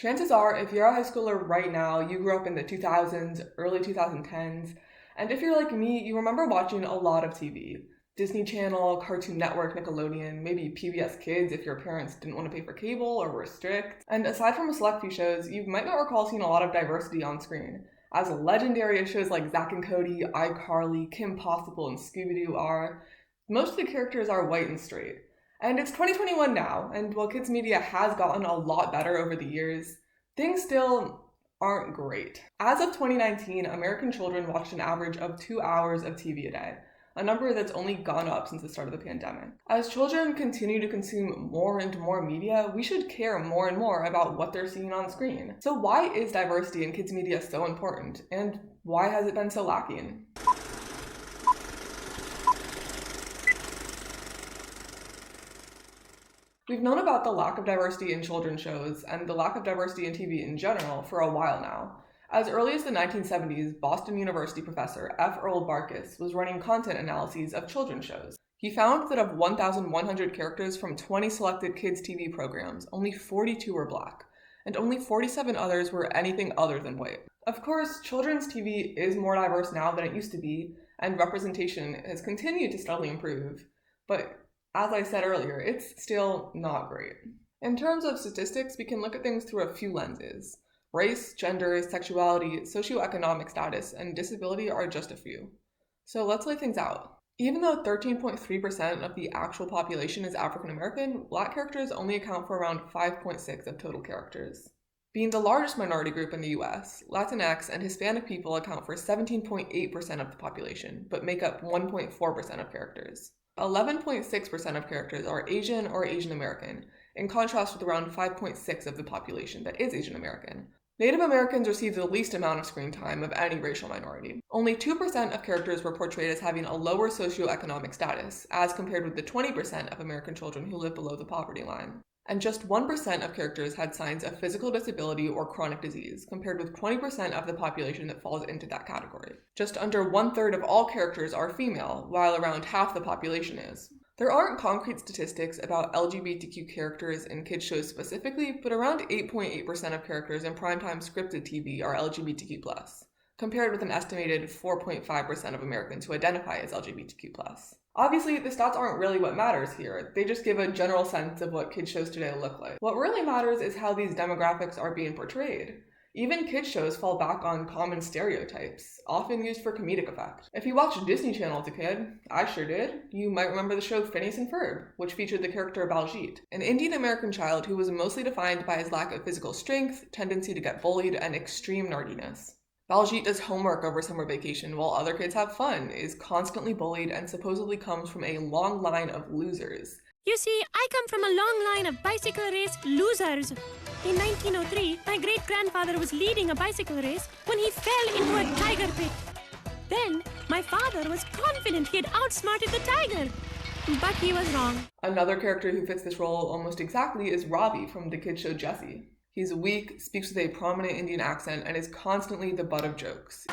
Chances are, if you're a high schooler right now, you grew up in the 2000s, early 2010s, and if you're like me, you remember watching a lot of TV. Disney Channel, Cartoon Network, Nickelodeon, maybe PBS Kids if your parents didn't want to pay for cable or were strict. And aside from a select few shows, you might not recall seeing a lot of diversity on screen. As legendary as shows like Zack and Cody, iCarly, Kim Possible, and Scooby-Doo are, most of the characters are white and straight. And it's 2021 now, and while kids media has gotten a lot better over the years, things still aren't great. As of 2019, American children watched an average of 2 hours of TV a day, a number that's only gone up since the start of the pandemic. As children continue to consume more and more media, we should care more and more about what they're seeing on screen. So why is diversity in kids media so important, and why has it been so lacking? We've known about the lack of diversity in children's shows and the lack of diversity in TV in general for a while now. As early as the 1970s, Boston University professor F. Earl Barkas was running content analyses of children's shows. He found that of 1,100 characters from 20 selected kids' TV programs, only 42 were Black, and only 47 others were anything other than white. Of course, children's TV is more diverse now than it used to be, and representation has continued to steadily improve, but as I said earlier, it's still not great. In terms of statistics, we can look at things through a few lenses. Race, gender, sexuality, socioeconomic status, and disability are just a few. So let's lay things out. Even though 13.3% of the actual population is African American, Black characters only account for around 5.6% of total characters. Being the largest minority group in the US, Latinx and Hispanic people account for 17.8% of the population, but make up 1.4% of characters. 11.6% of characters are Asian or Asian American, in contrast with around 5.6% of the population that is Asian American. Native Americans receive the least amount of screen time of any racial minority. Only 2% of characters were portrayed as having a lower socioeconomic status, as compared with the 20% of American children who live below the poverty line. And just 1% of characters had signs of physical disability or chronic disease, compared with 20% of the population that falls into that category. Just under 1/3 of all characters are female, while around half the population is. There aren't concrete statistics about LGBTQ characters in kids shows specifically, but around 8.8% of characters in primetime scripted TV are LGBTQ+, compared with an estimated 4.5% of Americans who identify as LGBTQ+. Obviously, the stats aren't really what matters here. They just give a general sense of what kids shows today look like. What really matters is how these demographics are being portrayed. Even kids shows fall back on common stereotypes, often used for comedic effect. If you watched Disney Channel as a kid, I sure did, you might remember the show Phineas and Ferb, which featured the character Baljeet, an Indian American child who was mostly defined by his lack of physical strength, tendency to get bullied, and extreme nerdiness. Baljeet does homework over summer vacation while other kids have fun, is constantly bullied, and supposedly comes from a long line of losers. You see, I come from a long line of bicycle race losers. In 1903, my great-grandfather was leading a bicycle race when he fell into a tiger pit. Then, my father was confident he had outsmarted the tiger. But he was wrong. Another character who fits this role almost exactly is Ravi from the kids show Jessie. He's weak, speaks with a prominent Indian accent, and is constantly the butt of jokes.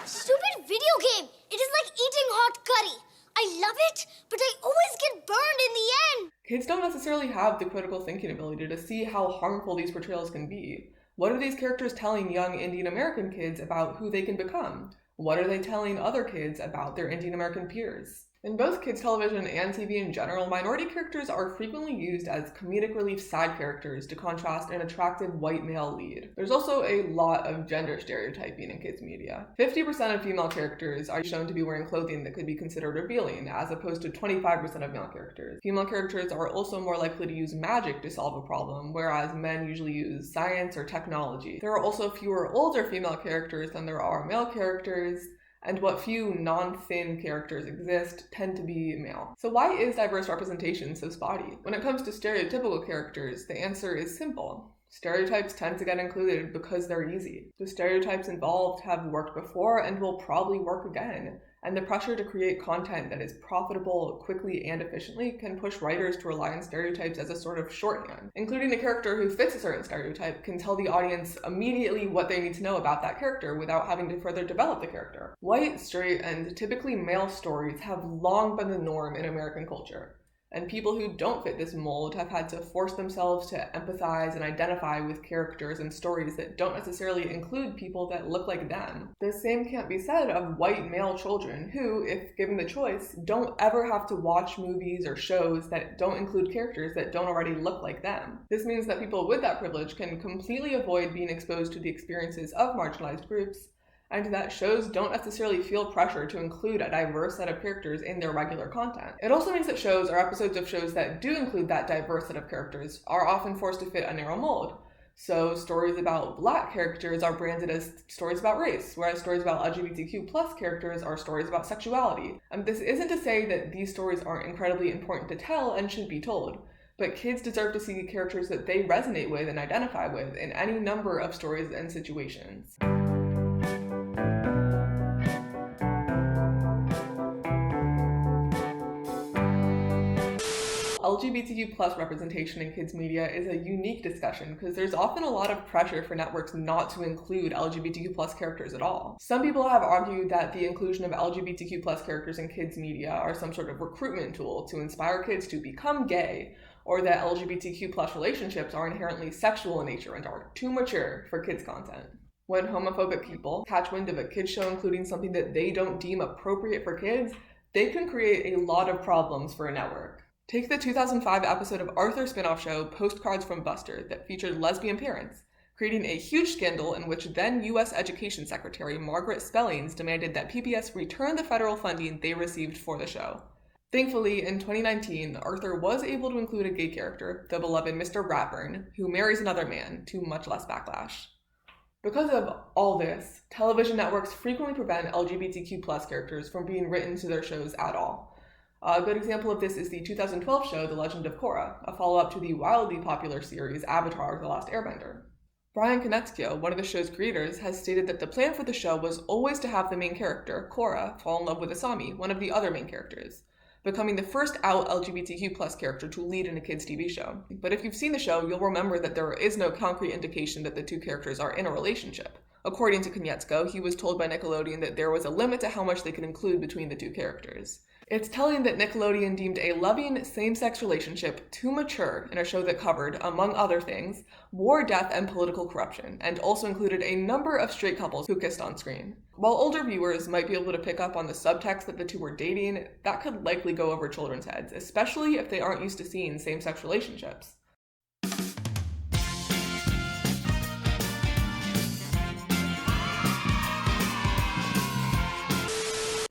Stupid video game! It is like eating hot curry. I love it, but I always get burned in the end. Kids don't necessarily have the critical thinking ability to see how harmful these portrayals can be. What are these characters telling young Indian American kids about who they can become? What are they telling other kids about their Indian American peers? In both kids' television and TV in general, minority characters are frequently used as comedic relief side characters to contrast an attractive white male lead. There's also a lot of gender stereotyping in kids' media. 50% of female characters are shown to be wearing clothing that could be considered revealing, as opposed to 25% of male characters. Female characters are also more likely to use magic to solve a problem, whereas men usually use science or technology. There are also fewer older female characters than there are male characters, and what few non-thin characters exist tend to be male. So why is diverse representation so spotty? When it comes to stereotypical characters, the answer is simple. Stereotypes tend to get included because they're easy. The stereotypes involved have worked before and will probably work again, and the pressure to create content that is profitable quickly and efficiently can push writers to rely on stereotypes as a sort of shorthand. Including a character who fits a certain stereotype can tell the audience immediately what they need to know about that character without having to further develop the character. White, straight, and typically male stories have long been the norm in American culture. And people who don't fit this mold have had to force themselves to empathize and identify with characters and stories that don't necessarily include people that look like them. The same can't be said of white male children who, if given the choice, don't ever have to watch movies or shows that don't include characters that don't already look like them. This means that people with that privilege can completely avoid being exposed to the experiences of marginalized groups, and that shows don't necessarily feel pressure to include a diverse set of characters in their regular content. It also means that shows or episodes of shows that do include that diverse set of characters are often forced to fit a narrow mold. So stories about Black characters are branded as stories about race, whereas stories about LGBTQ+ characters are stories about sexuality. And this isn't to say that these stories aren't incredibly important to tell and should be told, but kids deserve to see characters that they resonate with and identify with in any number of stories and situations. LGBTQ+ representation in kids media is a unique discussion because there's often a lot of pressure for networks not to include LGBTQ+ characters at all. Some people have argued that the inclusion of LGBTQ+ characters in kids media are some sort of recruitment tool to inspire kids to become gay, or that LGBTQ+ relationships are inherently sexual in nature and are too mature for kids content. When homophobic people catch wind of a kids show including something that they don't deem appropriate for kids, they can create a lot of problems for a network. Take the 2005 episode of Arthur's spin-off show Postcards from Buster that featured lesbian parents, creating a huge scandal in which then U.S. Education Secretary Margaret Spellings demanded that PBS return the federal funding they received for the show. Thankfully, in 2019, Arthur was able to include a gay character, the beloved Mr. Ratburn, who marries another man, to much less backlash. Because of all this, television networks frequently prevent LGBTQ+ characters from being written to their shows at all. A good example of this is the 2012 show The Legend of Korra, a follow-up to the wildly popular series Avatar: The Last Airbender. Brian Konietzko, one of the show's creators, has stated that the plan for the show was always to have the main character, Korra, fall in love with Asami, one of the other main characters, becoming the first out LGBTQ+ character to lead in a kids' TV show. But if you've seen the show, you'll remember that there is no concrete indication that the two characters are in a relationship. According to Konietzko, he was told by Nickelodeon that there was a limit to how much they could include between the two characters. It's telling that Nickelodeon deemed a loving same-sex relationship too mature in a show that covered, among other things, war, death, and political corruption, and also included a number of straight couples who kissed on screen. While older viewers might be able to pick up on the subtext that the two were dating, that could likely go over children's heads, especially if they aren't used to seeing same-sex relationships.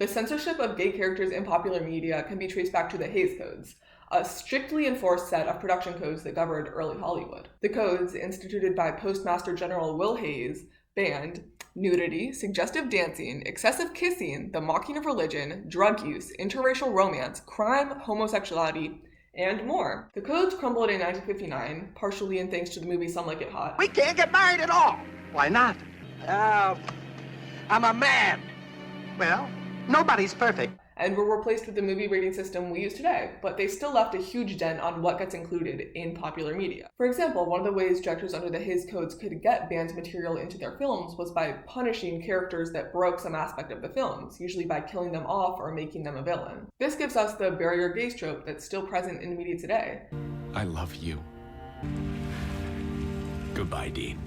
The censorship of gay characters in popular media can be traced back to the Hays Codes, a strictly enforced set of production codes that governed early Hollywood. The codes, instituted by Postmaster General Will Hays, banned nudity, suggestive dancing, excessive kissing, the mocking of religion, drug use, interracial romance, crime, homosexuality, and more. The codes crumbled in 1959, partially in thanks to the movie Some Like It Hot. We can't get married at all. Why not? I'm a man. Well, nobody's perfect. And were replaced with the movie rating system we use today, but they still left a huge dent on what gets included in popular media. For example, one of the ways directors under the Hays Codes could get banned material into their films was by punishing characters that broke some aspect of the films, usually by killing them off or making them a villain. This gives us the barrier gaze trope that's still present in media today. I love you. Goodbye, Dean.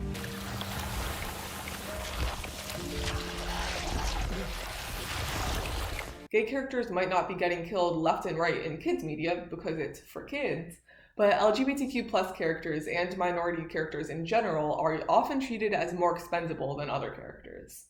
Gay characters might not be getting killed left and right in kids media because it's for kids, but LGBTQ+ characters and minority characters in general are often treated as more expendable than other characters.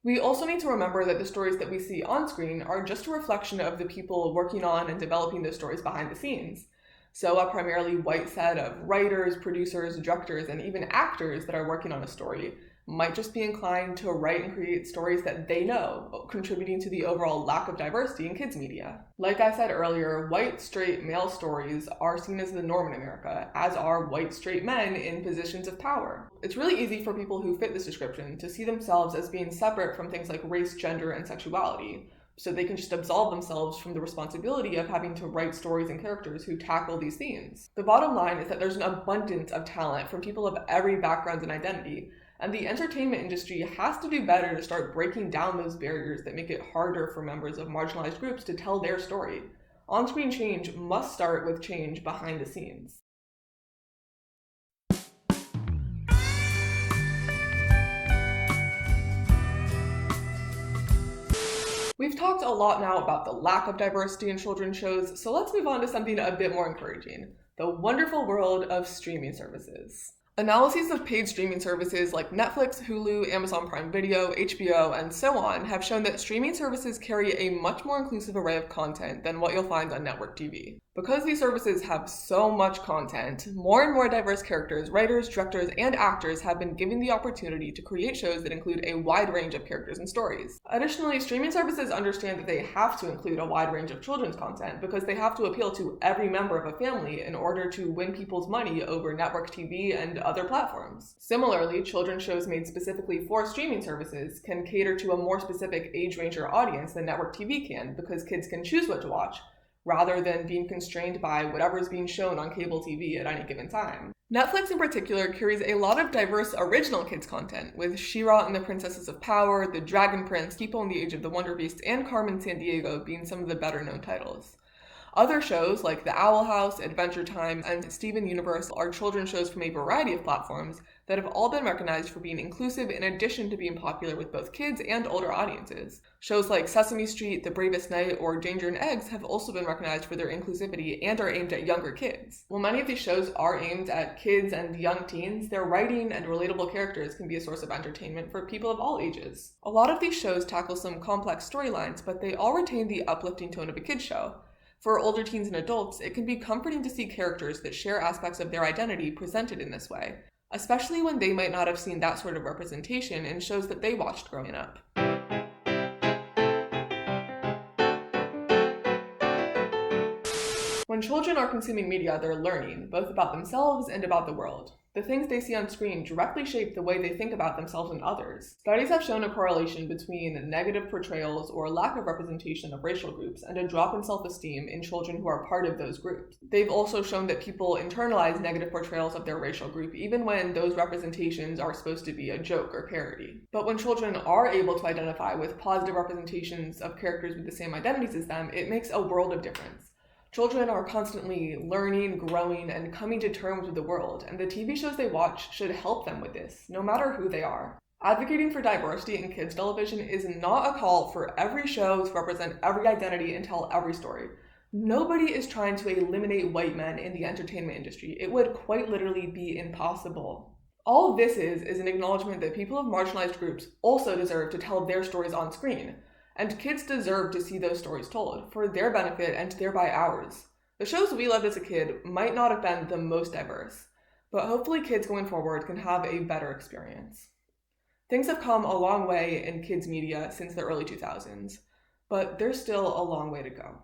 We also need to remember that the stories that we see on screen are just a reflection of the people working on and developing those stories behind the scenes. So a primarily white set of writers, producers, directors, and even actors that are working on a story might just be inclined to write and create stories that they know, contributing to the overall lack of diversity in kids media. Like I said earlier, white straight male stories are seen as the norm in America, as are white straight men in positions of power. It's really easy for people who fit this description to see themselves as being separate from things like race, gender, and sexuality, so they can just absolve themselves from the responsibility of having to write stories and characters who tackle these themes. The bottom line is that there's an abundance of talent from people of every background and identity, and the entertainment industry has to do better to start breaking down those barriers that make it harder for members of marginalized groups to tell their story. On-screen change must start with change behind the scenes. We've talked a lot now about the lack of diversity in children's shows, so let's move on to something a bit more encouraging: the wonderful world of streaming services. Analyses of paid streaming services like Netflix, Hulu, Amazon Prime Video, HBO, and so on have shown that streaming services carry a much more inclusive array of content than what you'll find on network TV. Because these services have so much content, more and more diverse characters, writers, directors, and actors have been given the opportunity to create shows that include a wide range of characters and stories. Additionally, streaming services understand that they have to include a wide range of children's content because they have to appeal to every member of a family in order to win people's money over network TV and other platforms. Similarly, children's shows made specifically for streaming services can cater to a more specific age range or audience than network TV can, because kids can choose what to watch, rather than being constrained by whatever is being shown on cable TV at any given time. Netflix in particular carries a lot of diverse original kids content, with She-Ra and the Princesses of Power, The Dragon Prince, People in the Age of the Wonder Beast, and Carmen Sandiego being some of the better known titles. Other shows like The Owl House, Adventure Time, and Steven Universe are children's shows from a variety of platforms that have all been recognized for being inclusive in addition to being popular with both kids and older audiences. Shows like Sesame Street, The Bravest Knight, or Danger and Eggs have also been recognized for their inclusivity and are aimed at younger kids. While many of these shows are aimed at kids and young teens, their writing and relatable characters can be a source of entertainment for people of all ages. A lot of these shows tackle some complex storylines, but they all retain the uplifting tone of a kids show. For older teens and adults, it can be comforting to see characters that share aspects of their identity presented in this way, especially when they might not have seen that sort of representation in shows that they watched growing up. When children are consuming media, they're learning, both about themselves and about the world. The things they see on screen directly shape the way they think about themselves and others. Studies have shown a correlation between negative portrayals or lack of representation of racial groups and a drop in self-esteem in children who are part of those groups. They've also shown that people internalize negative portrayals of their racial group even when those representations are supposed to be a joke or parody. But when children are able to identify with positive representations of characters with the same identities as them, it makes a world of difference. Children are constantly learning, growing, and coming to terms with the world, and the TV shows they watch should help them with this, no matter who they are. Advocating for diversity in kids' television is not a call for every show to represent every identity and tell every story. Nobody is trying to eliminate white men in the entertainment industry. It would quite literally be impossible. All this is an acknowledgement that people of marginalized groups also deserve to tell their stories on screen. And kids deserve to see those stories told, for their benefit and thereby ours. The shows we loved as a kid might not have been the most diverse, but hopefully kids going forward can have a better experience. Things have come a long way in kids' media since the early 2000s, but there's still a long way to go.